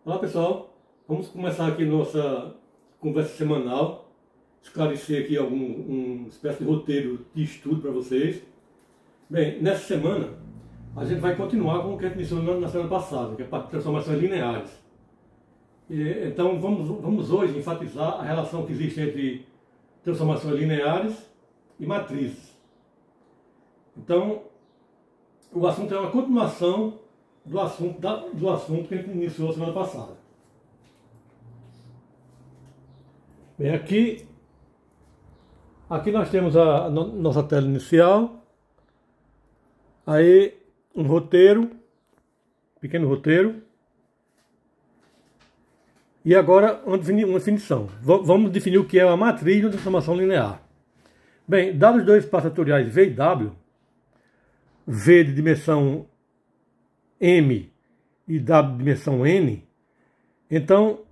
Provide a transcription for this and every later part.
Olá pessoal, vamos começar aqui nossa conversa semanal, esclarecer aqui uma espécie de roteiro de estudo para vocês. Bem, nessa semana a gente vai continuar com o que a gente iniciou na semana passada, que é para transformações lineares. Então vamos hoje enfatizar a relação que existe entre transformações lineares e matrizes. Então, o assunto é uma continuação do assunto que a gente iniciou semana passada. Bem, aqui nós temos a nossa tela inicial, aí um roteiro, pequeno roteiro, e agora uma definição. Vamos definir o que é uma matriz de transformação linear. Bem, dados dois espaços fatoriais V e W, V de dimensão M e W de dimensão N, então,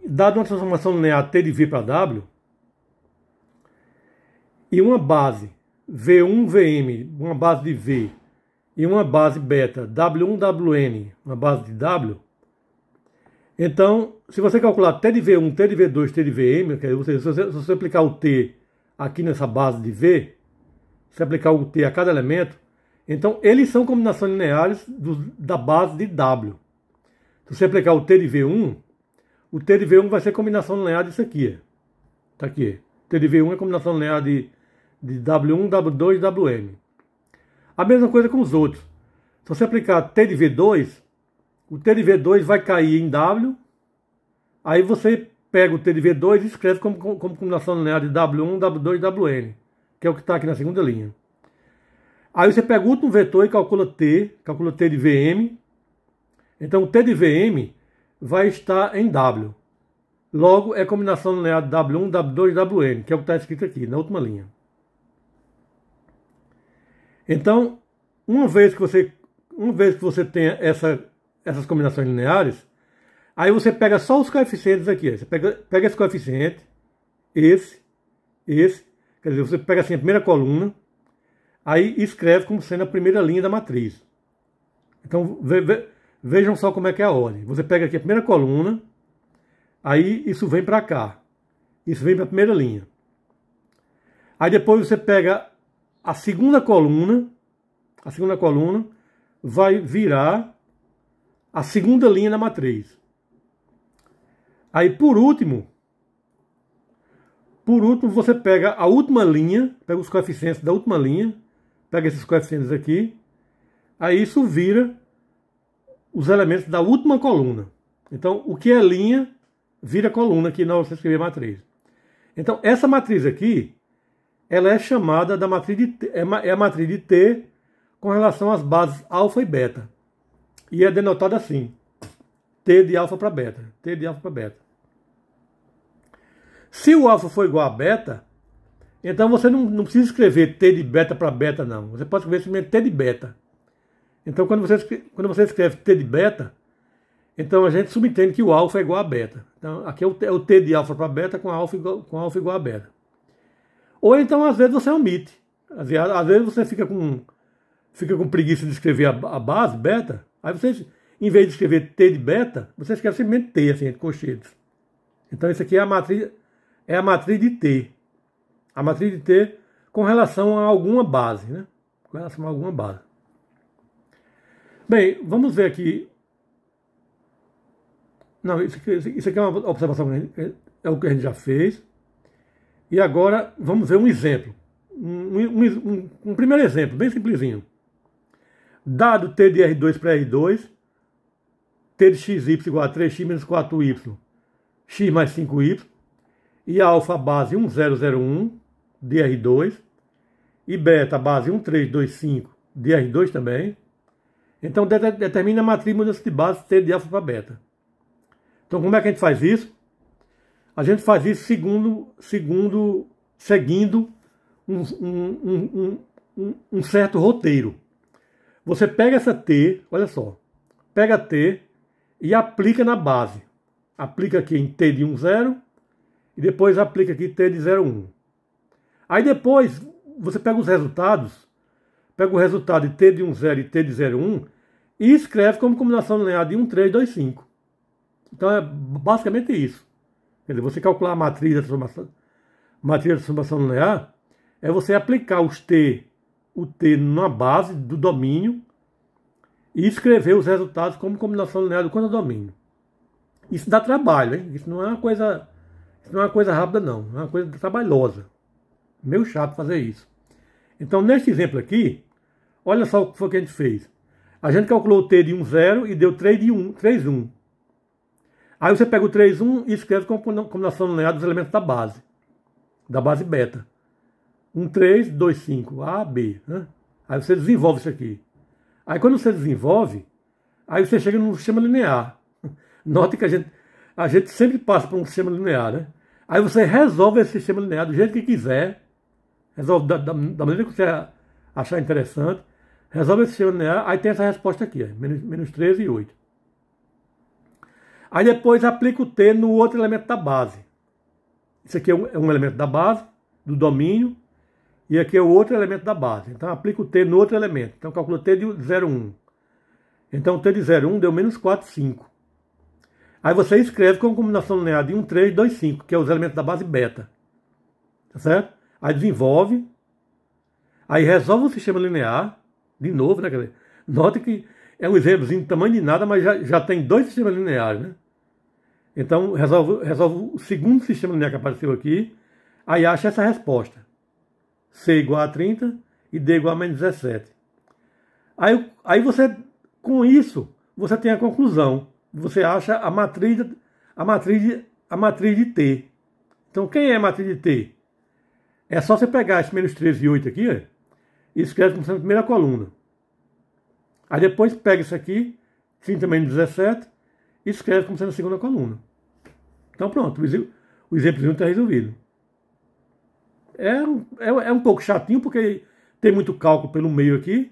dado uma transformação linear T de V para W, e uma base V1, Vm, uma base de V, e uma base beta W1, Wn, uma base de W, então, se você calcular T de V1, T de V2, T de Vm, se você aplicar o T aqui nessa base de V, se aplicar o T a cada elemento, então eles são combinações lineares da base de W. Se você aplicar o T de V1, o T de V1 vai ser combinação linear disso aqui. Está aqui. T de V1 é combinação linear de W1, W2 e Wm. A mesma coisa com os outros. Se você aplicar T de V2, o T de V2 vai cair em W, aí você pega o T de V2 e escreve como combinação linear de W1, W2 e Wn, que é o que está aqui na segunda linha. Aí você pega o último vetor e calcula T de Vm. Então o T de Vm vai estar em W. Logo é combinação linear de W1, W2 e Wn, que é o que está escrito aqui, na última linha. Então, uma vez que você tenha essas combinações lineares, aí você pega só os coeficientes aqui. Você pega esse coeficiente, esse, quer dizer, você pega assim a primeira coluna, aí escreve como sendo a primeira linha da matriz. Então vejam só como é que é a ordem. Você pega aqui a primeira coluna, aí isso vem para cá. Isso vem para a primeira linha. Aí depois você pega a segunda coluna vai virar a segunda linha da matriz. Aí por último você pega a última linha, pega os coeficientes da última linha, pega esses coeficientes aqui, aí isso vira os elementos da última coluna. Então, o que é linha, vira coluna aqui na hora de você escrever a matriz. Então, essa matriz aqui, ela é chamada da matriz de T, é a matriz de T com relação às bases alfa e beta. E é denotada assim, T de alfa para beta, T de alfa para beta. Se o alfa for igual a beta, então você não precisa escrever T de beta para beta, não. Você pode escrever simplesmente T de beta. Então, quando você escreve T de beta, então a gente subentende que o alfa é igual a beta. Então, aqui é o T de alfa para beta com alfa igual a beta. Ou então, às vezes, você omite. Às vezes você fica com preguiça de escrever a base, beta. Aí você, em vez de escrever T de beta, você escreve simplesmente T, assim, de colchetes. Então, isso aqui é a matriz de T. A matriz de T com relação a alguma base, né? Com relação a alguma base. Bem, vamos ver aqui. Não, isso aqui é uma observação, é o que a gente já fez. E agora vamos ver um exemplo. Um primeiro exemplo, bem simplesinho. Dado T de R2 para R2, T de xy igual a 3x menos 4y, x mais 5y, e alfa base 1001 de R2, e beta base 1325 de R2 também. Então determina a matriz de mudança de base T de alfa para beta. Então como é que a gente faz isso? A gente faz isso seguindo um certo roteiro. Você pega essa T, olha só, pega a T e aplica na base. Aplica aqui em T de 10 e depois aplica aqui T de 01. Aí depois você pega os resultados, pega o resultado de T de 10 e T de 01 e escreve como combinação linear de 1325. Então é basicamente isso. Quer dizer, você calcular a matriz da transformação linear é você aplicar o T numa base do domínio e escrever os resultados como combinação linear do contradomínio. Isso dá trabalho, hein? Isso não é uma coisa rápida, não. É uma coisa trabalhosa. Meio chato fazer isso. Então, neste exemplo aqui, olha só o que foi que a gente fez. A gente calculou o T de 1, 0 e deu 3 de 1. Aí você pega o 3, 1 e escreve como combinação linear dos elementos da base beta. 1, 3, 2, 5, A, B. Né? Aí você desenvolve isso aqui. Aí quando você desenvolve, aí você chega num sistema linear. Note que a gente sempre passa por um sistema linear, né? Aí você resolve esse sistema linear do jeito que quiser, resolve da maneira que você achar interessante, resolve esse sistema linear, aí tem essa resposta aqui, menos 13 e 8. Aí depois aplica o T no outro elemento da base. Isso aqui é um elemento da base, do domínio, e aqui é o outro elemento da base. Então aplica o T no outro elemento. Então calcula o T de 0, 1. Então o T de 0, 1 deu menos 4, 5. Aí você escreve como combinação linear de 1, 3, 2, 5, que é os elementos da base beta. Tá certo? Aí desenvolve. Aí resolve o sistema linear. De novo, né? Quer dizer, note que é um exemplozinho de tamanho de nada, mas já tem dois sistemas lineares, né? Então resolve o segundo sistema linear que apareceu aqui. Aí acha essa resposta. C igual a 30 e D igual a menos 17. Aí você, com isso, você tem a conclusão. Você acha a matriz de T. Então, quem é a matriz de T? É só você pegar esse menos 13 e 8 aqui, ó, e escreve como sendo a primeira coluna. Aí depois pega isso aqui, 30 menos 17, e escreve como sendo a segunda coluna. Então pronto, o exemplozinho está resolvido. É um pouco chatinho, porque tem muito cálculo pelo meio aqui.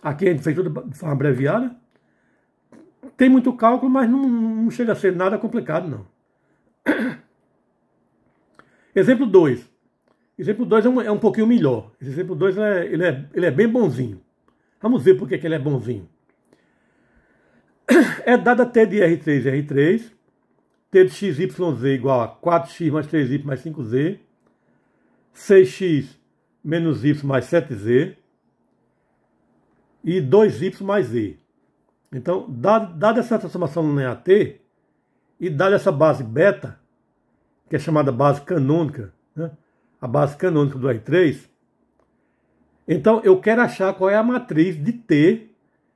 Aqui a gente fez tudo de forma abreviada. Tem muito cálculo, mas não chega a ser nada complicado, não. Exemplo 2. Exemplo 2 é um pouquinho melhor. Esse exemplo 2 ele é bem bonzinho. Vamos ver por que ele é bonzinho. É dada T de R3 e R3, T de XYZ igual a 4x mais 3y mais 5z, 6x menos y mais 7z e 2y mais z. Então, dada essa transformação linear T e dada essa base beta, que é chamada base canônica, né? A base canônica do R3, então eu quero achar qual é a matriz de T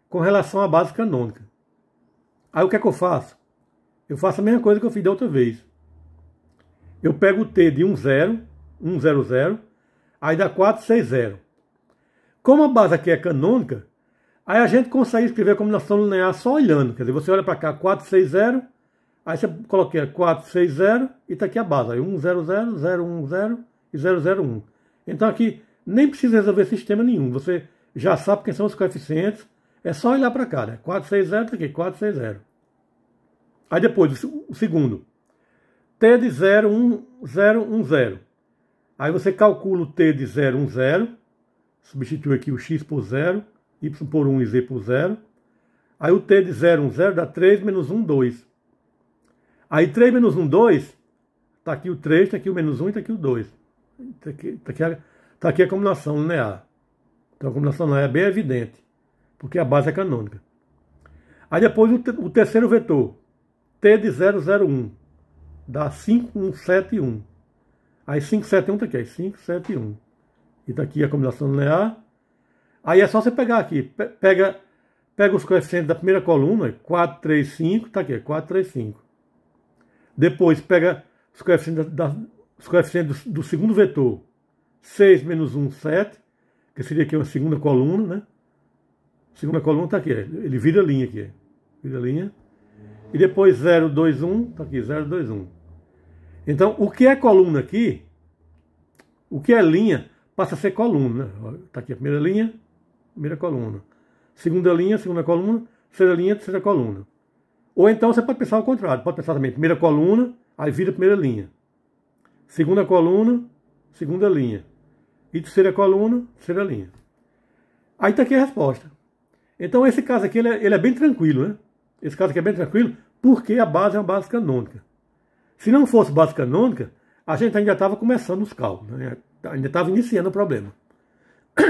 com relação à base canônica. Aí o que é que eu faço? Eu faço a mesma coisa que eu fiz da outra vez. Eu pego o T de 1, 0, 1, 0, 0, aí dá 4, 6, 0. Como a base aqui é canônica, aí a gente consegue escrever a combinação linear só olhando. Quer dizer, você olha para cá, 4, 6, 0, aí você coloca 4, 6, 0 e está aqui a base. Aí 1, 0, 0, 0, 1, 0 e 0, 0, 1. Então aqui nem precisa resolver sistema nenhum. Você já sabe quem são os coeficientes. É só olhar para cá, né? 4, 6, 0, está aqui, 4, 6, 0. Aí depois, o segundo. T de 0, 1, 0, 1, 0. Aí você calcula o T de 0, 1, 0. Substitui aqui o x por 0, y por 1 e z por 0. Aí o T de 0, 1, 0 dá 3 menos 1, 2. Aí 3 menos 1, 2, está aqui o 3, está aqui o menos 1 e está aqui o 2. Está aqui a combinação linear. Então a combinação linear é bem evidente, porque a base é canônica. Aí depois o terceiro vetor, T de 0, 0, 1, dá 5, 1, 7 e 1. Aí 5, 7 e 1 está aqui, 5, 7 e 1. E está aqui a combinação linear. Aí é só você pegar aqui, pega os coeficientes da primeira coluna, 4, 3, 5, está aqui, 4, 3, 5. Depois pega os coeficientes do segundo vetor, 6 menos 1, 7, que seria aqui uma segunda coluna, né? Segunda coluna está aqui, ele vira linha aqui, vira linha. E depois 0, 2, 1, está aqui, 0, 2, 1. Então, o que é coluna aqui, o que é linha, passa a ser coluna. Está aqui a primeira linha, primeira coluna. Segunda linha, segunda coluna, terceira linha, terceira coluna. Ou então você pode pensar ao contrário, pode pensar também, primeira coluna, aí vira primeira linha. Segunda coluna, segunda linha. E terceira coluna, terceira linha. Aí está aqui a resposta. Então esse caso aqui, ele é bem tranquilo, né? Esse caso aqui é bem tranquilo, porque a base é uma base canônica. Se não fosse base canônica, a gente ainda estava começando os cálculos, né? Ainda estava iniciando o problema.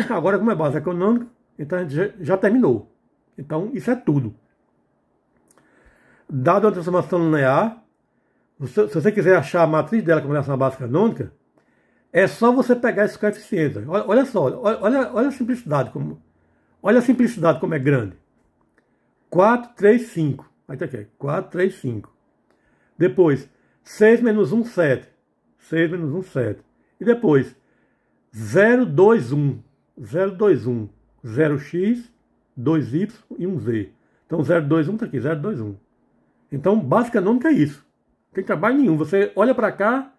Agora, como é base canônica, então a gente já terminou. Então, isso é tudo. Dado a transformação linear, se você quiser achar a matriz dela com relação à base canônica, é só você pegar esses coeficientes. Olha só, olha a simplicidade, olha a simplicidade como é grande. 4, 3, 5. Aí tá aqui, 4, 3, 5. Depois, 6 menos 1, 7. 6 menos 1, 7. E depois, 0, 2, 1. 0, 2, 1. 0x, 2y e 1z. Então, 0, 2, 1 tá aqui, 0, 2, 1. Então, base canônica é isso. Não tem trabalho nenhum. Você olha para cá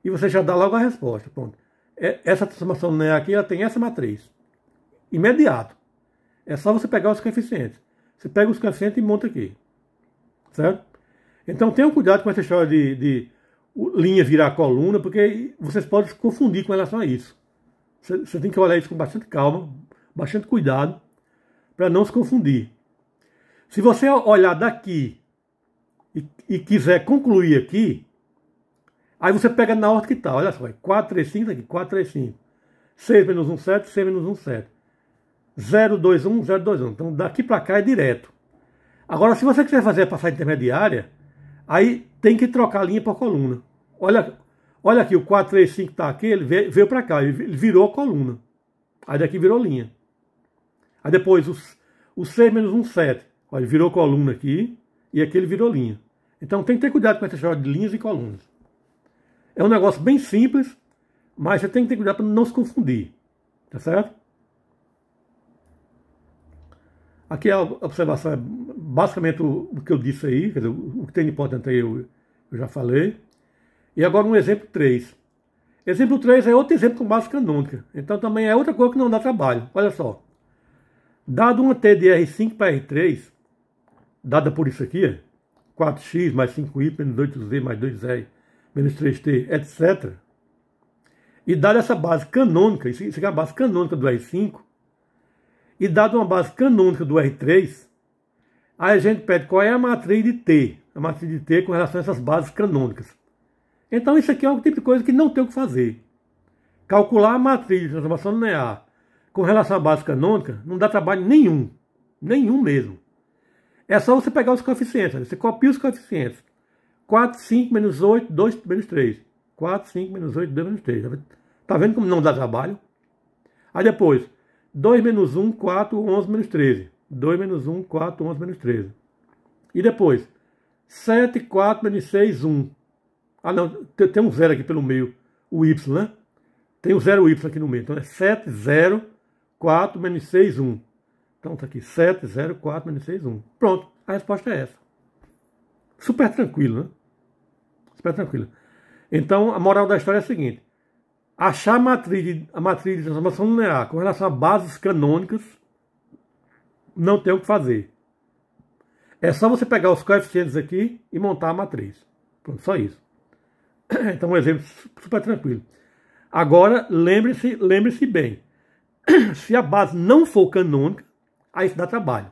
e você já dá logo a resposta. Pronto. Essa transformação linear aqui, ela tem essa matriz. Imediato. É só você pegar os coeficientes. Você pega os coeficientes e monta aqui. Certo? Então tenham cuidado com essa história de linha virar coluna, porque vocês podem se confundir com relação a isso. Você tem que olhar isso com bastante calma, bastante cuidado, para não se confundir. Se você olhar daqui e quiser concluir aqui, aí você pega na ordem que está. Olha só, 4, 3, 5, aqui, 4, 3, 5. 6 menos 1, 7, 6 menos 1, 7. 0, 2, 1, 0, 2, 1. Então daqui para cá é direto. Agora, se você quiser fazer a passagem intermediária, aí tem que trocar a linha por coluna. Olha aqui, o 4, 3, 5 está aqui, ele veio para cá, ele virou coluna. Aí daqui virou linha. Aí depois o 6 menos 1, 7. Olha, virou coluna aqui e aqui ele virou linha. Então tem que ter cuidado com essa história de linhas e colunas. É um negócio bem simples, mas você tem que ter cuidado para não se confundir. Tá certo? Aqui a observação é basicamente o que eu disse aí, quer dizer, o que tem de importante aí eu já falei. E agora um exemplo 3. Exemplo 3 é outro exemplo com base canônica. Então também é outra coisa que não dá trabalho. Olha só. Dado uma T de R5 para R3, dada por isso aqui, 4x mais 5y menos 8z mais 2r menos 3t, etc. E dada essa base canônica, isso aqui é a base canônica do R5, e dado uma base canônica do R3, aí a gente pede qual é a matriz de T. A matriz de T com relação a essas bases canônicas. Então isso aqui é um tipo de coisa que não tem o que fazer. Calcular a matriz de transformação linear com relação à base canônica não dá trabalho nenhum. Nenhum mesmo. É só você pegar os coeficientes. Você copia os coeficientes. 4, 5, menos 8, 2, menos 3. 4, 5, menos 8, 2, menos 3. Tá vendo como não dá trabalho? Aí depois, 2 menos 1, 4, 11, menos 13. 2 menos 1, 4, 11, menos 13. E depois, 7, 4, menos 6, 1. Ah não, tem um 0 aqui pelo meio. O y, né? Tem um 0y aqui no meio. Então é 7, 0, 4, menos 6, 1. Então tá aqui, 7, 0, 4, menos 6, 1. Pronto, a resposta é essa. Super tranquilo, né? Super tranquilo. Então, a moral da história é a seguinte. Achar a matriz de transformação linear com relação a bases canônicas, não tem o que fazer. É só você pegar os coeficientes aqui e montar a matriz. Pronto, só isso. Então, um exemplo super tranquilo. Agora, lembre-se bem. Se a base não for canônica, aí isso dá trabalho.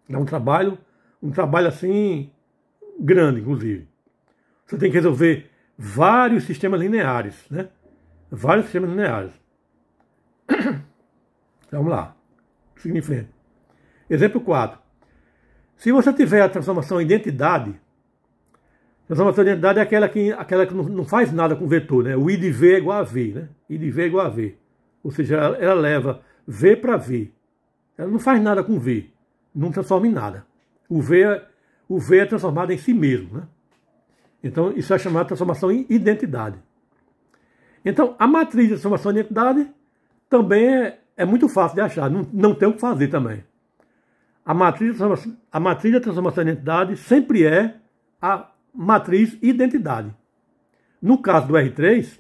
Dá um trabalho assim, grande, inclusive. Você tem que resolver vários sistemas lineares, né? Vários sistemas lineares. Então, vamos lá. Seguindo em frente. Exemplo 4. Se você tiver a transformação em identidade, a transformação em identidade é aquela que não faz nada com vetor, né? O I de V é igual a V, né? I de V é igual a V. Ou seja, ela leva V para V. Ela não faz nada com V. Não transforma em nada. O V é transformado em si mesmo, né? Então, isso é chamado de transformação em identidade. Então, a matriz de transformação em identidade também é muito fácil de achar. Não tem o que fazer também. A matriz da transformação em identidade sempre é a matriz identidade. No caso do R3,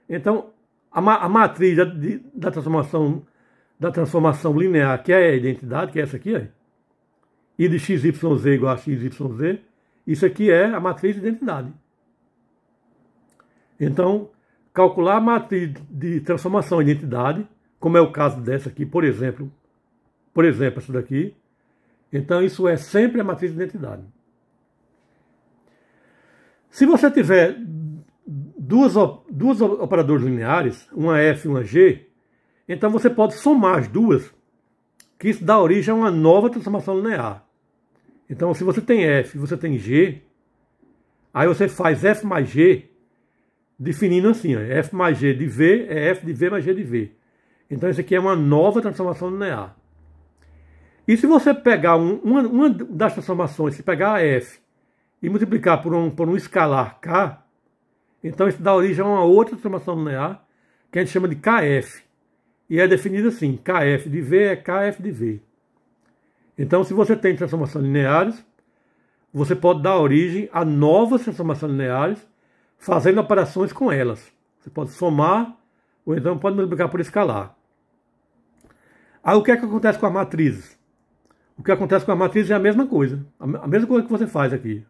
então, a matriz da transformação linear, que é a identidade, que é essa aqui, I de XYZ igual a XYZ, isso aqui é a matriz de identidade. Então, calcular a matriz de transformação em identidade, como é o caso dessa aqui, por exemplo, essa daqui, Então isso é sempre a matriz de identidade. Se você tiver duas operadores lineares, uma F e uma G, então você pode somar as duas, que isso dá origem a uma nova transformação linear. Então se você tem F e você tem G, aí você faz F mais G, definindo assim, ó, F mais G de V é F de V mais G de V. Então isso aqui é uma nova transformação linear. E se você pegar uma das transformações, se pegar a F e multiplicar por um escalar K, então isso dá origem a uma outra transformação linear, que a gente chama de KF. E é definido assim, KF de V é KF de V. Então se você tem transformações lineares, você pode dar origem a novas transformações lineares, fazendo operações com elas. Você pode somar, ou então pode multiplicar por escalar. Aí o que é que acontece com as matrizes? O que acontece com as matrizes é a mesma coisa. A mesma coisa que você faz aqui.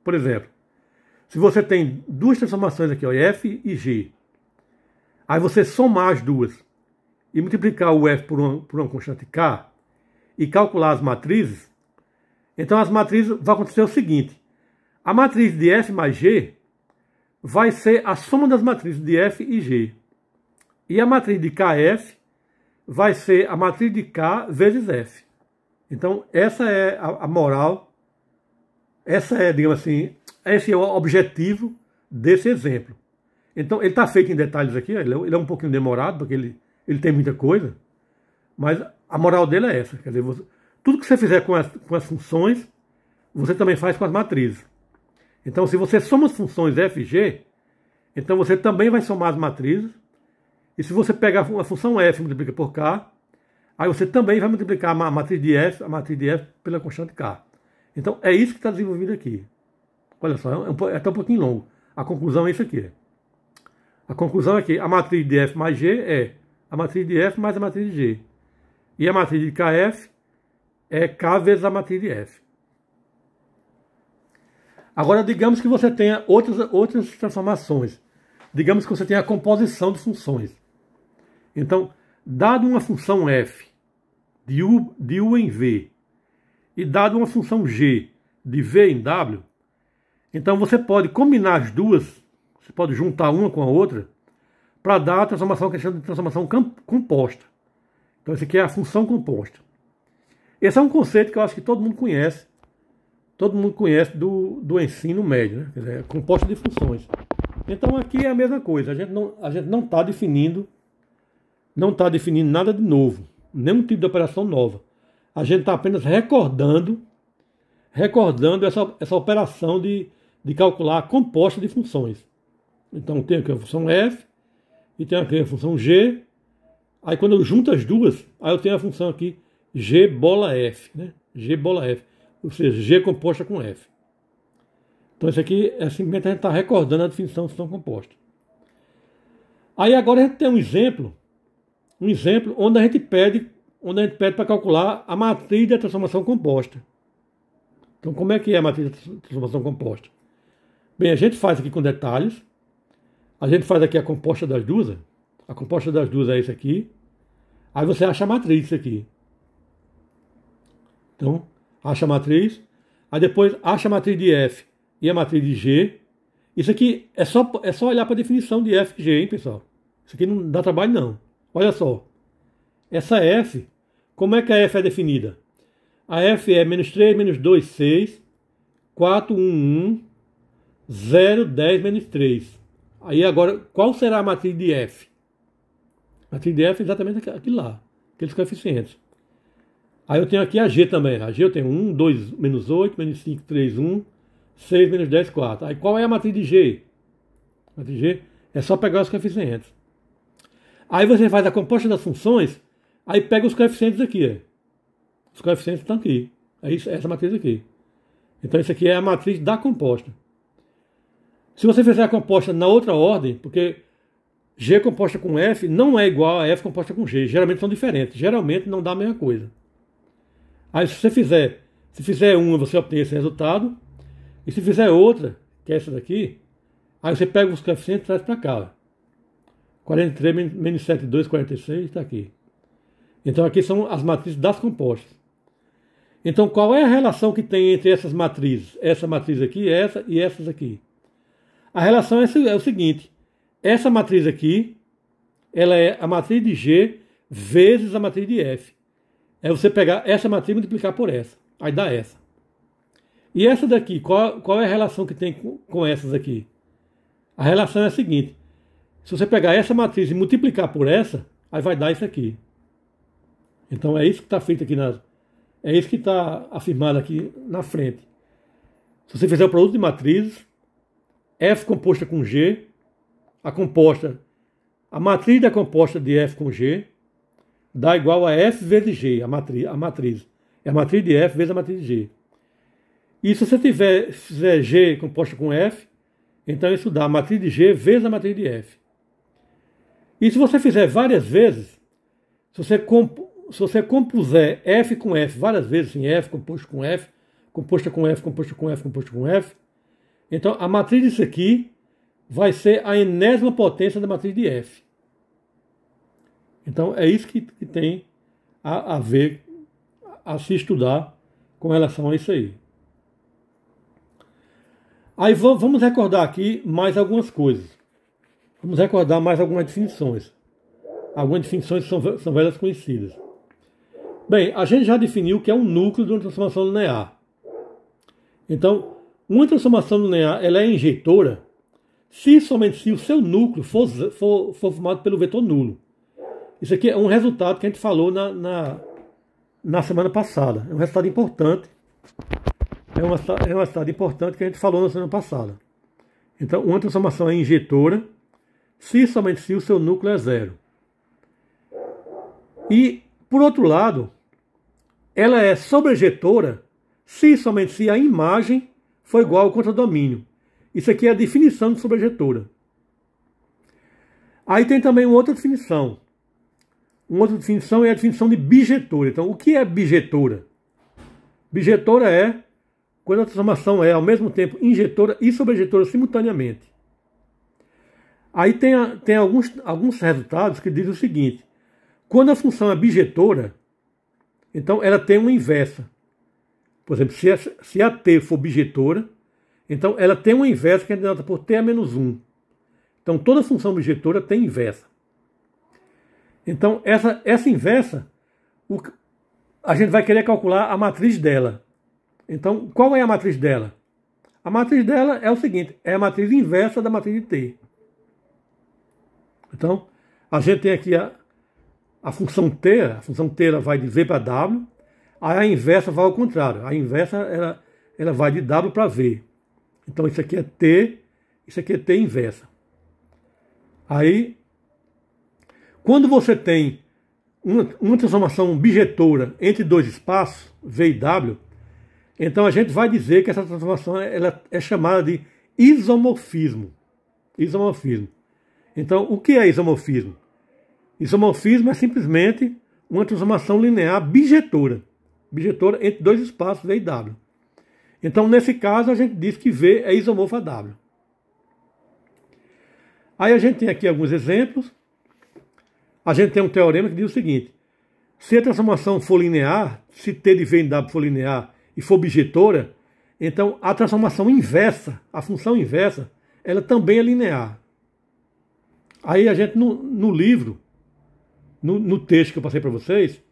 Por exemplo, se você tem duas transformações aqui, ó, F e G, aí você somar as duas e multiplicar o F por uma constante K e calcular as matrizes, então as matrizes vai acontecer o seguinte: a matriz de F mais G vai ser a soma das matrizes de F e G. E a matriz de KF vai ser a matriz de K vezes F. Então essa é a moral, essa é, digamos assim, esse é o objetivo desse exemplo. Então ele está feito em detalhes aqui, ele é um pouquinho demorado, porque ele tem muita coisa, mas a moral dele é essa. Quer dizer, tudo que você fizer com as funções, você também faz com as matrizes. Então se você soma as funções F e G, então você também vai somar as matrizes. E se você pegar a função F e multiplica por K, aí você também vai multiplicar a matriz de F pela constante K. Então é isso que está desenvolvido aqui. Olha só, é até um pouquinho longo. A conclusão é isso aqui. A conclusão é que a matriz de F mais G é a matriz de F mais a matriz de G. E a matriz de KF é K vezes a matriz de F. Agora, digamos que você tenha outras transformações. Digamos que você tenha a composição de funções. Então, dado uma função f de u em v e dado uma função g de v em w, então você pode combinar as duas, você pode juntar uma com a outra, para dar a transformação que a gente chama de transformação composta. Então, essa aqui é a função composta. Esse é um conceito que eu acho que todo mundo conhece. Todo mundo conhece do ensino médio, né? Quer dizer, composta de funções. Então aqui é a mesma coisa. A gente não está definindo nada de novo, nenhum tipo de operação nova. A gente está apenas recordando essa operação de calcular a composta de funções. Então tem aqui a função f e tem aqui a função g. Aí quando eu junto as duas, aí eu tenho a função aqui g bola f, né? G bola f. Ou seja, G composta com F. Então isso aqui é simplesmente a gente está recordando a definição de função composta. Aí agora a gente tem um exemplo onde a gente pede para calcular a matriz da transformação composta. Então como é que é a matriz da transformação composta? Bem, a gente faz aqui com detalhes. A gente faz aqui a composta das duas. A composta das duas é isso aqui. Aí você acha a matriz isso aqui. Então acha a matriz, aí depois acha a matriz de F e a matriz de G. Isso aqui é só olhar para a definição de F e G, hein, pessoal? Isso aqui não dá trabalho, não. Olha só. Essa F, como é que a F é definida? A F é menos 3, menos 2, 6, 4, 1, 1, 0, 10, menos 3. Aí agora, qual será a matriz de F? A matriz de F é exatamente aquilo lá, aqueles coeficientes. Aí eu tenho aqui a G também. A G eu tenho 1, 2, menos 8, menos 5, 3, 1, 6, menos 10, 4. Aí qual é a matriz de G? A matriz de G é só pegar os coeficientes. Aí você faz a composta das funções, aí pega os coeficientes aqui. Ó. Os coeficientes estão aqui. É essa matriz aqui. Então isso aqui é a matriz da composta. Se você fizer a composta na outra ordem, porque G composta com F não é igual a F composta com G. Geralmente são diferentes. Geralmente não dá a mesma coisa. Aí se você fizer uma, você obtém esse resultado. E se fizer outra, que é essa daqui, aí você pega os coeficientes e traz para cá. 43 menos 7, 2, 46, está aqui. Então aqui são as matrizes das compostas. Então, qual é a relação que tem entre essas matrizes? Essa matriz aqui, essa e essas aqui. A relação é o seguinte. Essa matriz aqui, ela é a matriz de G vezes a matriz de F. É você pegar essa matriz e multiplicar por essa. Aí dá essa. E essa daqui, qual é a relação que tem com essas aqui? A relação é a seguinte. Se você pegar essa matriz e multiplicar por essa, aí vai dar isso aqui. Então é isso que está feito aqui é isso que está afirmado aqui na frente. Se você fizer o produto de matrizes, F composta com G, a matriz da composta de F com G, dá igual a F vezes G, a matriz. É a matriz de F vezes a matriz de G. E se você fizer G composta com F, então isso dá a matriz de G vezes a matriz de F. E se você fizer várias vezes, se você compuser F com F várias vezes, assim, F composto com F, composta com F, composta com F, composta com F, então a matriz disso aqui vai ser a enésima potência da matriz de F. Então é isso que tem a ver, a se estudar com relação a isso aí. Aí vamos recordar aqui mais algumas coisas. Vamos recordar mais algumas definições. Algumas definições são velhas conhecidas. Bem, a gente já definiu o que é um núcleo de uma transformação linear. Então, uma transformação linear ela é injetora somente se o seu núcleo for formado pelo vetor nulo. Isso aqui é um resultado que a gente falou na semana passada. É um resultado importante. É um resultado importante que a gente falou na semana passada. Então, uma transformação é injetora somente se o seu núcleo é zero. E, por outro lado, ela é sobrejetora somente se a imagem for igual ao contradomínio. Isso aqui é a definição de sobrejetora. Aí tem também uma outra definição. Uma outra definição é a definição de bijetora. Então, o que é bijetora? Bijetora é quando a transformação é, ao mesmo tempo, injetora e sobrejetora simultaneamente. Aí tem alguns resultados que dizem o seguinte. Quando a função é bijetora, então ela tem uma inversa. Por exemplo, se a t for bijetora, então ela tem uma inversa que é denotada por t a menos 1. Então toda função bijetora tem inversa. Então essa inversa, a gente vai querer calcular a matriz dela. Então qual é a matriz dela? A matriz dela é o seguinte, é a matriz inversa da matriz de t. Então a gente tem aqui a função t ela vai de v para w, aí a inversa vai ao contrário, a inversa ela vai de w para v. Então isso aqui é t, isso aqui é t inversa. Aí, quando você tem uma transformação bijetora entre dois espaços, v e w, então a gente vai dizer que essa transformação ela é chamada de isomorfismo. Isomorfismo. Então, o que é isomorfismo? Isomorfismo é simplesmente uma transformação linear bijetora. Bijetora entre dois espaços, V e W. Então, nesse caso, a gente diz que V é isomorfo a W. Aí a gente tem aqui alguns exemplos. A gente tem um teorema que diz o seguinte. Se a transformação for linear, se T de V em W for linear e for bijetora, então a transformação inversa, a função inversa, ela também é linear. Aí a gente, no livro, no texto que eu passei para vocês,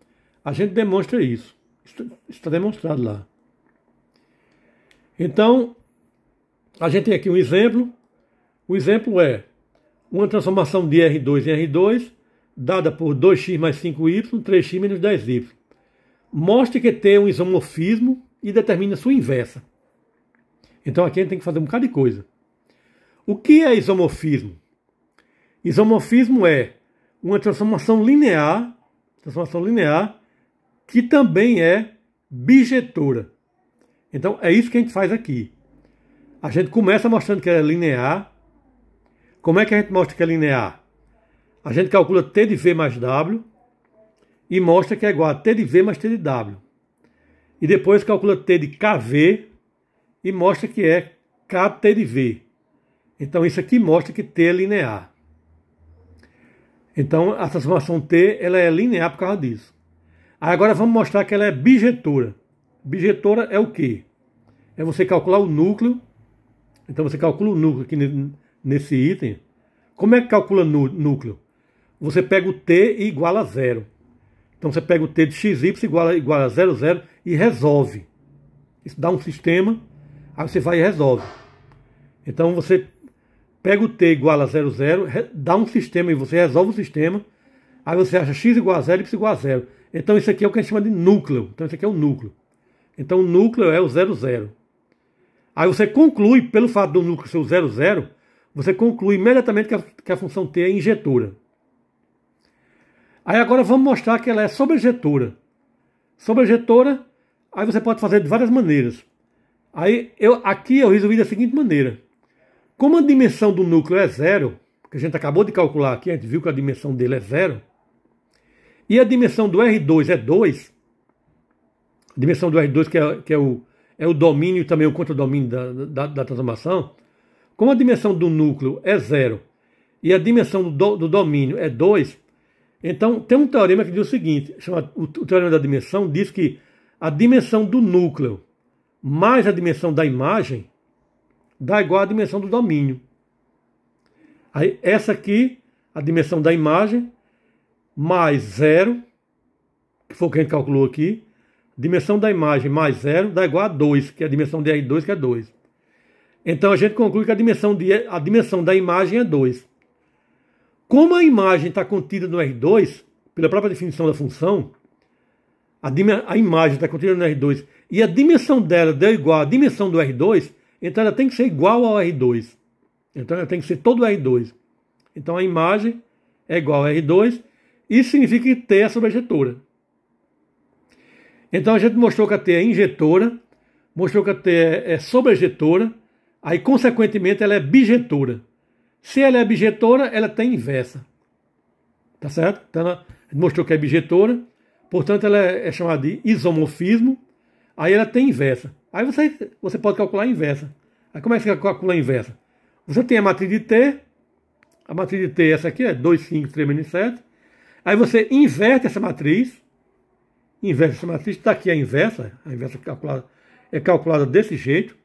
a gente demonstra isso. Isso está demonstrado lá. Então, a gente tem aqui um exemplo. O exemplo é uma transformação de R2 em R2, dada por 2x mais 5y, 3x menos 10y. Mostre que tem um isomorfismo e determina sua inversa. Então aqui a gente tem que fazer um bocado de coisa. O que é isomorfismo? Isomorfismo é uma transformação linear que também é bijetora. Então é isso que a gente faz aqui. A gente começa mostrando que é linear. Como é que a gente mostra que é linear? A gente calcula T de V mais W e mostra que é igual a T de V mais T de W. E depois calcula T de KV e mostra que é KT de V. Então isso aqui mostra que T é linear. Então a transformação T ela é linear por causa disso. Aí agora vamos mostrar que ela é bijetora. Bijetora é o quê? É você calcular o núcleo. Então você calcula o núcleo aqui nesse item. Como é que calcula núcleo? Você pega o t e iguala a zero. Então você pega o t de xy igual a 0, 0 e resolve. Isso dá um sistema, aí você vai e resolve. Então você pega o t igual a 0, 0, dá um sistema e você resolve o sistema. Aí você acha x igual a 0 e y igual a 0. Então isso aqui é o que a gente chama de núcleo. Então isso aqui é o núcleo. Então o núcleo é o 0, 0. Aí você conclui, pelo fato do núcleo ser o 0, 0, você conclui imediatamente que a função t é injetora. Aí agora vamos mostrar que ela é sobrejetora. Sobrejetora, aí você pode fazer de várias maneiras. Aqui eu resolvi da seguinte maneira. Como a dimensão do núcleo é 0, que a gente acabou de calcular aqui, a gente viu que a dimensão dele é 0, e a dimensão do R2 é 2, a dimensão do R2 que é o domínio e também o contradomínio da transformação, como a dimensão do núcleo é 0 e a dimensão do domínio é 2, então tem um teorema que diz o seguinte, o teorema da dimensão diz que a dimensão do núcleo mais a dimensão da imagem dá igual à dimensão do domínio. Aí essa aqui, a dimensão da imagem, mais 0, que foi o que a gente calculou aqui, dimensão da imagem mais 0 dá igual a 2, que é a dimensão de R2, que é 2. Então a gente conclui que a dimensão da imagem é 2. Como a imagem está contida no R2, pela própria definição da função, a imagem está contida no R2 e a dimensão dela deu igual à dimensão do R2, então ela tem que ser igual ao R2. Então ela tem que ser todo o R2. Então a imagem é igual a R2, isso significa que T é sobrejetora. Então a gente mostrou que a T é injetora, mostrou que a T é sobrejetora, aí consequentemente ela é bijetora. Se ela é bijetora, ela tem inversa. Tá certo? Então ela mostrou que é bijetora, portanto ela é chamada de isomorfismo, aí ela tem inversa. Aí você pode calcular a inversa. Aí como é que você calcula a inversa? Você tem a matriz de T, a matriz de T essa aqui é 2, 5, 3, menos 7. Aí você inverte essa matriz, está aqui a inversa é calculada desse jeito.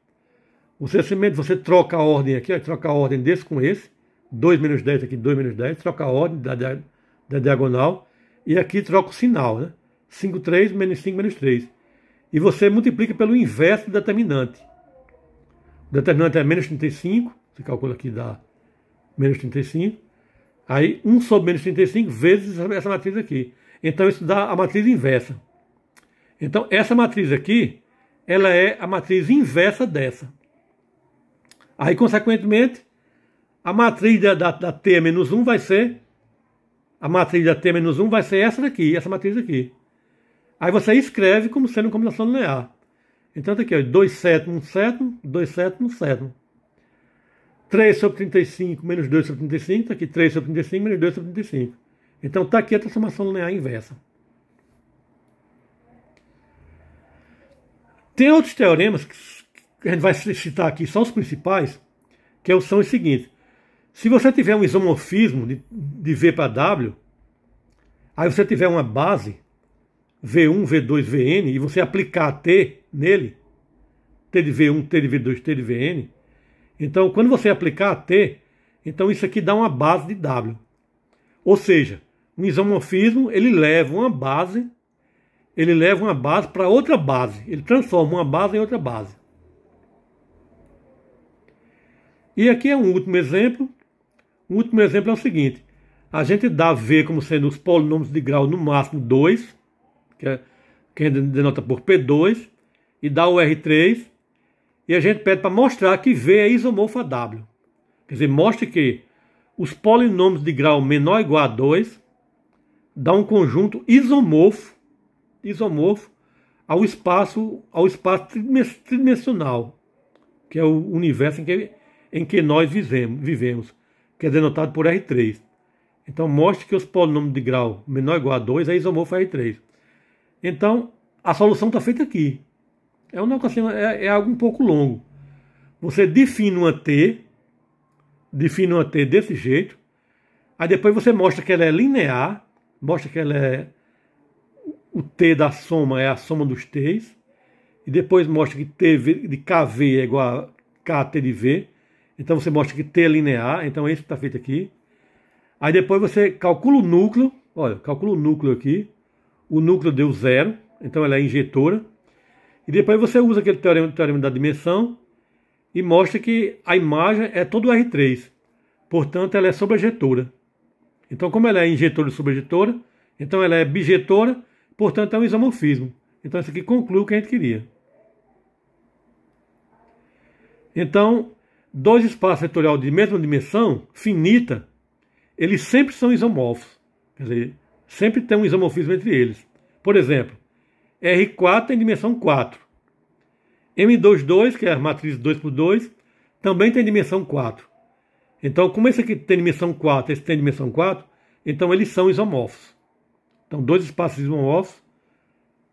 Você troca a ordem aqui, troca a ordem desse com esse, 2 menos 10 aqui, 2 menos 10, troca a ordem da diagonal, e aqui troca o sinal, né? 5, 3, menos 5, menos 3. E você multiplica pelo inverso do determinante. O determinante é menos 35, você calcula aqui dá menos 35. Aí 1 sobre menos 35 vezes essa matriz aqui. Então isso dá a matriz inversa. Então essa matriz aqui, ela é a matriz inversa dessa. Aí consequentemente, a matriz da T menos 1 vai ser, a matriz da T menos 1 vai ser essa daqui, essa matriz aqui. Aí você escreve como sendo combinação linear. Então tá aqui, ó, 2 sétimos, 1 sétimo, 2 sétimos, 1 sétimo. 3 sobre 35 menos 2 sobre 35, está aqui 3 sobre 35 menos 2 sobre 35. Então está aqui a transformação linear inversa. Tem outros teoremas que a gente vai citar aqui, só os principais, que são os seguintes. Se você tiver um isomorfismo de V para W, aí você tiver uma base, V1, V2, Vn, e você aplicar T nele, T de V1, T de V2, T de Vn, então quando você aplicar a T, então isso aqui dá uma base de W. Ou seja, um isomorfismo, ele leva uma base para outra base. Ele transforma uma base em outra base. E aqui é um último exemplo. O último exemplo é o seguinte. A gente dá V como sendo os polinômios de grau no máximo 2, que denota por P2, e dá o R3, e a gente pede para mostrar que V é isomorfo a W. Quer dizer, mostre que os polinômios de grau menor ou igual a 2 dá um conjunto isomorfo ao espaço tridimensional, que é o universo em que nós vivemos, que é denotado por R3. Então mostre que os polinômios de grau menor ou igual a 2 é isomorfo a R3. Então a solução está feita aqui. É algo um pouco longo. Você define uma T desse jeito, aí depois você mostra que ela é linear, mostra que ela é o T da soma é a soma dos T's, e depois mostra que T de KV é igual a KT de V. Então você mostra que T é linear, então é isso que está feito aqui. Aí depois você calcula o núcleo, olha, calcula o núcleo aqui. O núcleo deu 0, então ela é injetora. E depois você usa aquele teorema da dimensão e mostra que a imagem é todo R3. Portanto, ela é sobrejetora. Então, como ela é injetora e sobrejetora, então ela é bijetora, portanto é um isomorfismo. Então isso aqui conclui o que a gente queria. Então, dois espaços vetoriais de mesma dimensão, finita, eles sempre são isomorfos. Quer dizer, sempre tem um isomorfismo entre eles. Por exemplo, R4 tem dimensão 4. M22, que é a matriz 2×2, também tem dimensão 4. Então, como esse aqui tem dimensão 4, esse tem dimensão 4, então eles são isomorfos. Então, dois espaços isomorfos,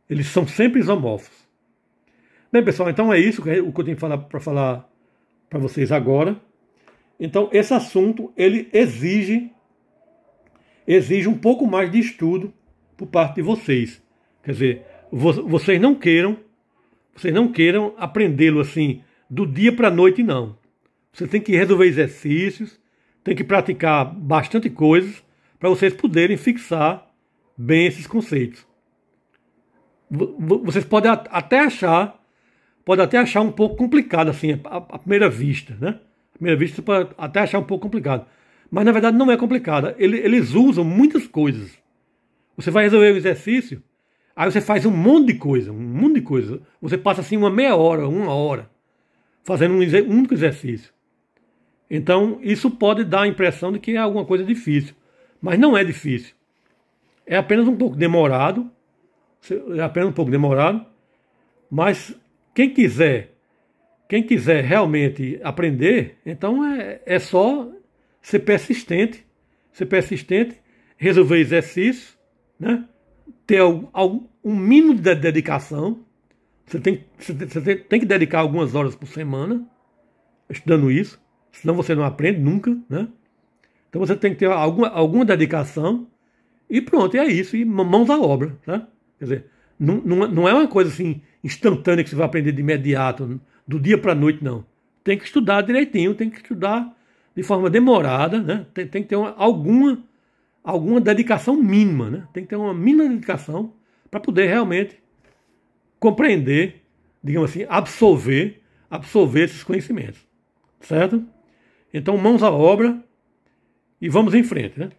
eles são sempre isomorfos. Bem, pessoal, então é isso que eu tenho para falar para vocês agora. Então, esse assunto, ele exige um pouco mais de estudo por parte de vocês. Quer dizer, vocês não queiram aprendê-lo assim do dia para a noite, não. Você tem que resolver exercícios, tem que praticar bastante coisas para vocês poderem fixar bem esses conceitos. Vocês podem até achar um pouco complicado assim à primeira vista, né? À primeira vista você pode até achar um pouco complicado, mas na verdade não é complicado. Eles usam muitas coisas. Você vai resolver o exercício, aí você faz um monte de coisa. Você passa assim uma meia hora, 1 hora, fazendo um único exercício. Então, isso pode dar a impressão de que é alguma coisa difícil. Mas não é difícil. É apenas um pouco demorado. Mas quem quiser realmente aprender, então é só ser persistente. Resolver exercícios, né? Ter um mínimo de dedicação. Você tem que dedicar algumas horas por semana estudando isso. Senão você não aprende nunca, né? Então você tem que ter alguma dedicação e pronto, é isso. E mãos à obra, tá? Quer dizer, não é uma coisa assim instantânea que você vai aprender de imediato, do dia para a noite, não. Tem que estudar direitinho, tem que estudar de forma demorada, né? Tem que ter alguma dedicação mínima, né? Tem que ter uma mínima dedicação para poder realmente compreender, digamos assim, absorver esses conhecimentos, certo? Então, mãos à obra e vamos em frente, né?